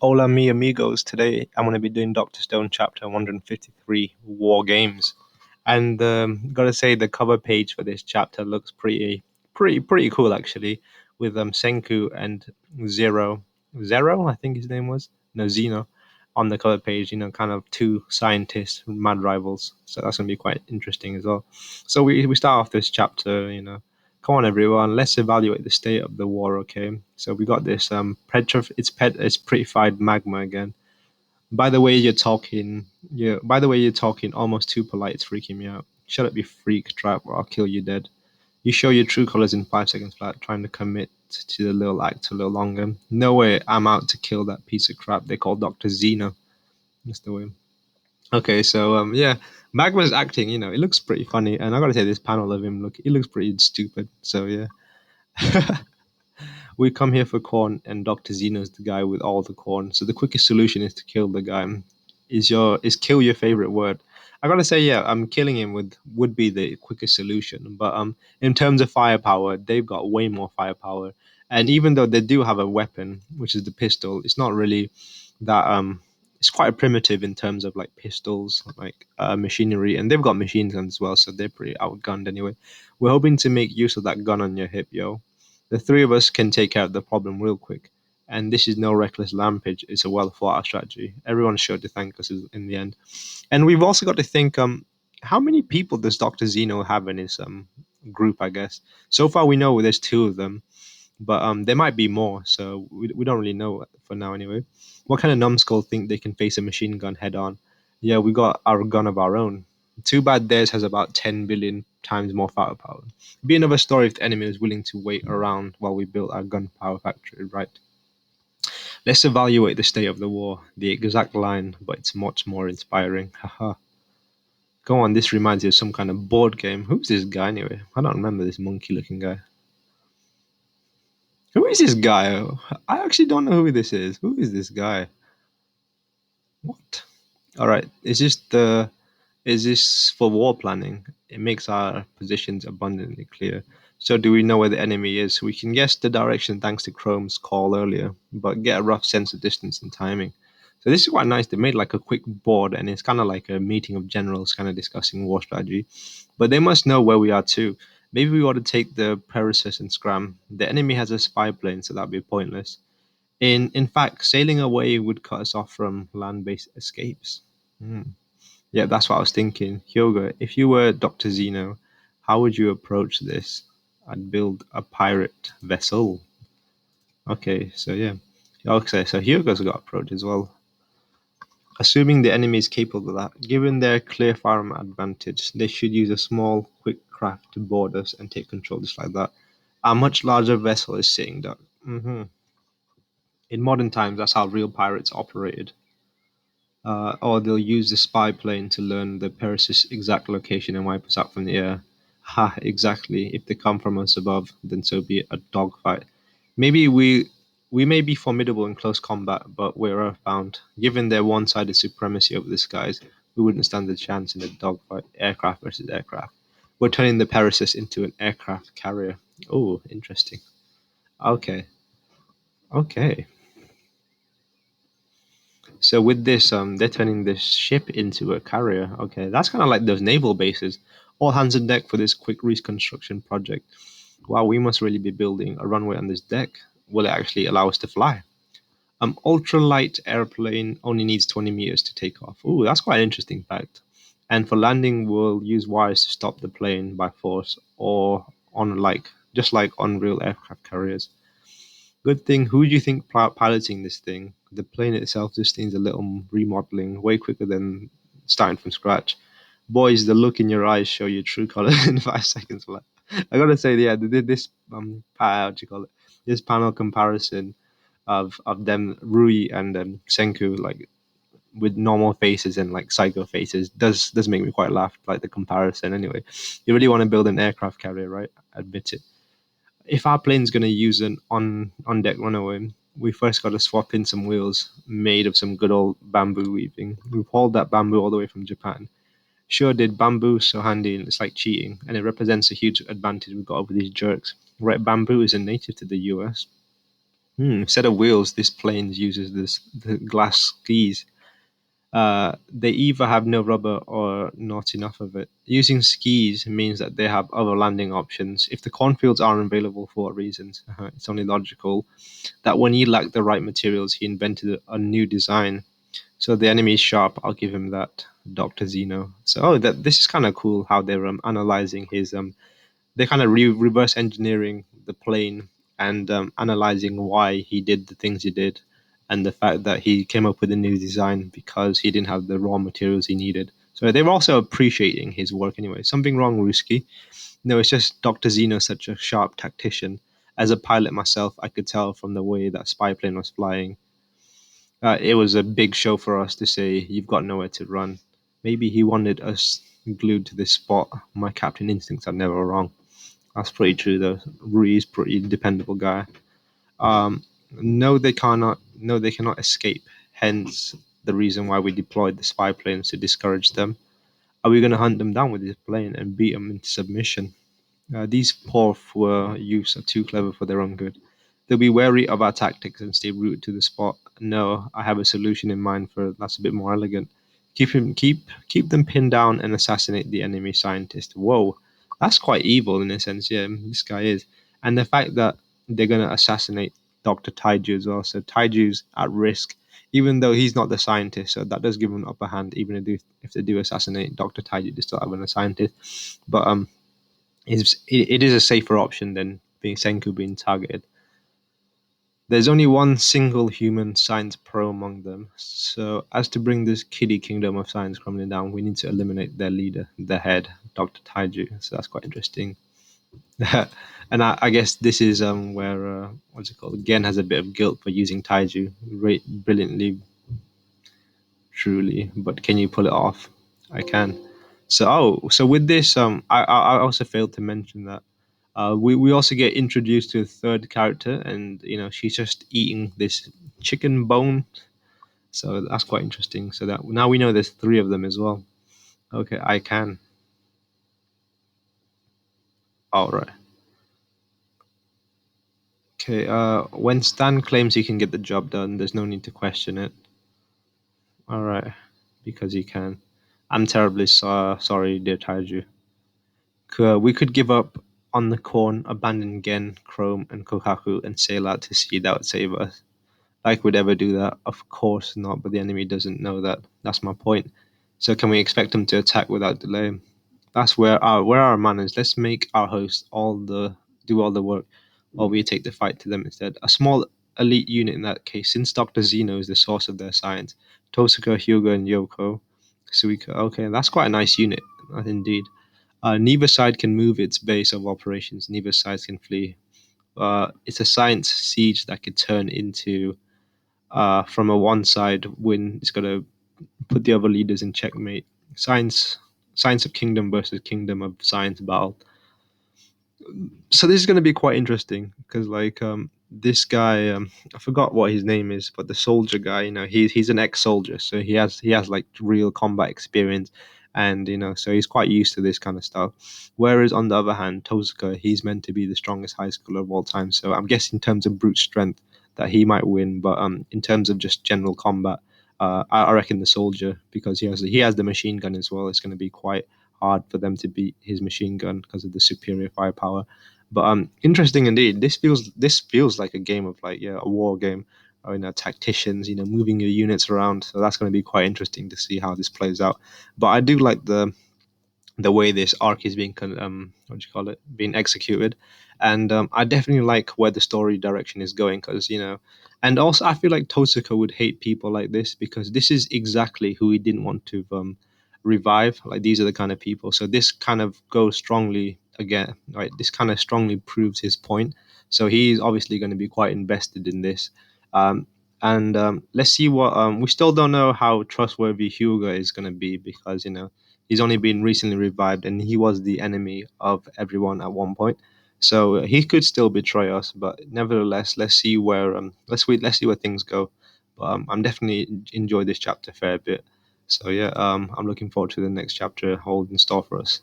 Hola, mi amigos. Today I'm going to be doing Doctor Stone chapter 153 War Games. And gotta say, the cover page for this chapter looks pretty cool actually, with Senku and Zero, I think his name was, no Zeno, on the cover page. Kind of two scientists, mad rivals. So that's gonna be quite interesting as well. So we start off this chapter. Come on, everyone. Let's evaluate the state of the war. Okay. So we got this it's petrified magma again. By the way you're talking, yeah. By the way you're talking, almost too polite. It's freaking me out. Shut up, you freak trap, or I'll kill you dead. You show your true colors in 5 seconds flat. Trying to commit to the little act a little longer. No way. I'm out to kill that piece of crap they call Doctor Zeno. That's the way. Okay, so yeah, Magma's acting. It looks pretty funny, and I gotta say, this panel of him he looks pretty stupid. So yeah. We come here for corn, and Dr. Xeno's the guy with all the corn. So the quickest solution is to kill the guy. Is kill your favorite word? I gotta say, yeah, killing him would be the quickest solution. But in terms of firepower, they've got way more firepower. And even though they do have a weapon, which is the pistol, it's not really that it's quite primitive in terms of like pistols, like machinery, and they've got machine guns as well, so they're pretty outgunned anyway. We're hoping to make use of that gun on your hip, yo. The three of us can take out the problem real quick. And this is no reckless rampage, it's a well thought out strategy. Everyone's sure to thank us in the end. And we've also got to think how many people does Dr. Zeno have in his group, I guess. So far we know there's two of them, but there might be more, so we don't really know for now anyway. What kind of numbskull think they can face a machine gun head on? Yeah, we got our gun of our own. Too bad theirs has about 10 billion times more firepower. It'd be another story if the enemy was willing to wait around while we built our gunpowder factory, right? Let's evaluate the state of the war. The exact line, but it's much more inspiring. Haha. Go on, this reminds me of some kind of board game. Who's this guy anyway? I don't remember this monkey looking guy. Who is this guy? I actually don't know who this is. Who is this guy? What? All right. Is this for war planning? It makes our positions abundantly clear. So do we know where the enemy is? We can guess the direction thanks to Chrome's call earlier, but get a rough sense of distance and timing. So this is quite nice. They made like a quick board, and it's kind of like a meeting of generals, kind of discussing war strategy. But they must know where we are too. Maybe we ought to take the Pegasus and scram. The enemy has a spy plane, so that'd be pointless. In fact, sailing away would cut us off from land-based escapes. Hmm. Yeah, that's what I was thinking. Hyoga, if you were Dr. Zeno, how would you approach this? I'd build a pirate vessel. Okay, so yeah. Okay, so Hyoga's got approach as well. Assuming the enemy is capable of that, given their clear firearm advantage, they should use a small, quick craft to board us and take control just like that. A much larger vessel is sitting duck. In modern times, that's how real pirates operated. Or they'll use the spy plane to learn the Pegasus' exact location and wipe us out from the air. Ha, exactly. If they come from us above, then so be it, a dogfight. Maybe we may be formidable in close combat, but we're earthbound. Given their one-sided supremacy over the skies, we wouldn't stand a chance in a dogfight, aircraft versus aircraft. We're turning the Pegasus into an aircraft carrier. Oh, interesting. Okay, okay. So with this, they're turning this ship into a carrier. Okay, that's kind of like those naval bases. All hands on deck for this quick reconstruction project. Wow, we must really be building a runway on this deck. Will it actually allow us to fly? Ultralight airplane only needs 20 meters to take off. Ooh, that's quite an interesting fact. And for landing, we'll use wires to stop the plane by force, or on like just like on real aircraft carriers. Good thing. Who do you think piloting this thing? The plane itself just needs a little remodeling, way quicker than starting from scratch. Boys, the look in your eyes show your true colors in 5 seconds flat. I gotta say, yeah, they did this how do you call it? This panel comparison of them Rui and Senku, like with normal faces and like psycho faces, does make me quite laugh. Like the comparison, anyway. You really want to build an aircraft carrier, right? Admit it. If our plane's going to use an on deck runaway, we first got to swap in some wheels made of some good old bamboo weaving. We've hauled that bamboo all the way from Japan. Sure did, bamboo so handy and it's like cheating, and it represents a huge advantage we've got over these jerks. Right, bamboo isn't native to the US. Instead of wheels, this plane uses the glass skis. They either have no rubber or not enough of it. Using skis means that they have other landing options. If the cornfields aren't available for what reasons, it's only logical that when he lacked the right materials, he invented a new design. So the enemy is sharp. I'll give him that, Doctor Zeno. So that this is kind of cool how they're analyzing his they're kind of reverse engineering the plane and analyzing why he did the things he did, and the fact that he came up with a new design because he didn't have the raw materials he needed. So they were also appreciating his work anyway. Something wrong, Ruski? No, it's just Dr. Zeno's such a sharp tactician. As a pilot myself, I could tell from the way that spy plane was flying. It was a big show for us to say, "You've got nowhere to run." Maybe he wanted us glued to this spot. My captain instincts are never wrong. That's pretty true, though. Rui's pretty dependable guy. No, they cannot. No, they cannot escape. Hence, the reason why we deployed the spy planes to discourage them. Are we going to hunt them down with this plane and beat them into submission? These poor youths are too clever for their own good. They'll be wary of our tactics and stay rooted to the spot. No, I have a solution in mind for that's a bit more elegant. Keep them pinned down and assassinate the enemy scientist. Whoa, that's quite evil in a sense. Yeah, this guy is, and the fact that they're gonna assassinate Doctor Taiju as well. So Taiju's at risk, even though he's not the scientist. So that does give him an upper hand. Even if they do assassinate Doctor Taiju, they still have a scientist. But it is a safer option than being Senku being targeted. There's only one single human science pro among them. So, as to bring this kiddie kingdom of science crumbling down, we need to eliminate their leader, their head, Dr. Taiju. So that's quite interesting. And I guess this is where what's it called? Gen has a bit of guilt for using Taiju brilliantly, truly. But can you pull it off? I can. So with this, I also failed to mention that we also get introduced to a third character, and she's just eating this chicken bone. So that's quite interesting. So that now we know there's three of them as well. Okay, I can. All right. Okay. When Stan claims he can get the job done, there's no need to question it. All right, because he can. I'm terribly sorry, dear Taiju. We could give up on the corn, abandon Gen, Chrome, and Kokaku, and sail out to sea. That would save us. Like we'd ever do that? Of course not, but the enemy doesn't know that. That's my point. So can we expect them to attack without delay? That's where our manners. Let's make our host do all the work, while we take the fight to them instead. A small elite unit in that case, since Dr. Zeno is the source of their science. Tosuka, Hyuga, and Yoko. Suika. Okay, that's quite a nice unit, indeed. Neither side can move its base of operations. Neither side can flee. It's a science siege that could turn into from a one side win. It's got to put the other leaders in checkmate. Science of kingdom versus kingdom of science battle. So this is going to be quite interesting because this guy, I forgot what his name is, but the soldier guy, he's an ex-soldier, so he has like real combat experience, and so he's quite used to this kind of stuff. Whereas on the other hand, Tozuka, he's meant to be the strongest high schooler of all time, so I'm guessing in terms of brute strength that he might win, but in terms of just general combat, I reckon the soldier, because he has the machine gun as well. It's going to be quite hard for them to beat his machine gun because of the superior firepower. But interesting indeed. This feels like a game of a war game, or tacticians, moving your units around. So that's going to be quite interesting to see how this plays out. But I do like the way this arc is being what do you call it, being executed, and I definitely like where the story direction is going, because and also I feel like Tosuka would hate people like this, because this is exactly who he didn't want to revive. Like, these are the kind of people, so this kind of goes strongly again, right? This kind of strongly proves his point, so he's obviously going to be quite invested in this. And let's see what we still don't know how trustworthy Hyuga is going to be, because he's only been recently revived, and he was the enemy of everyone at one point. So he could still betray us, but nevertheless, let's see where things go. But I'm definitely enjoy this chapter a fair bit. So yeah, I'm looking forward to the next chapter hold in store for us.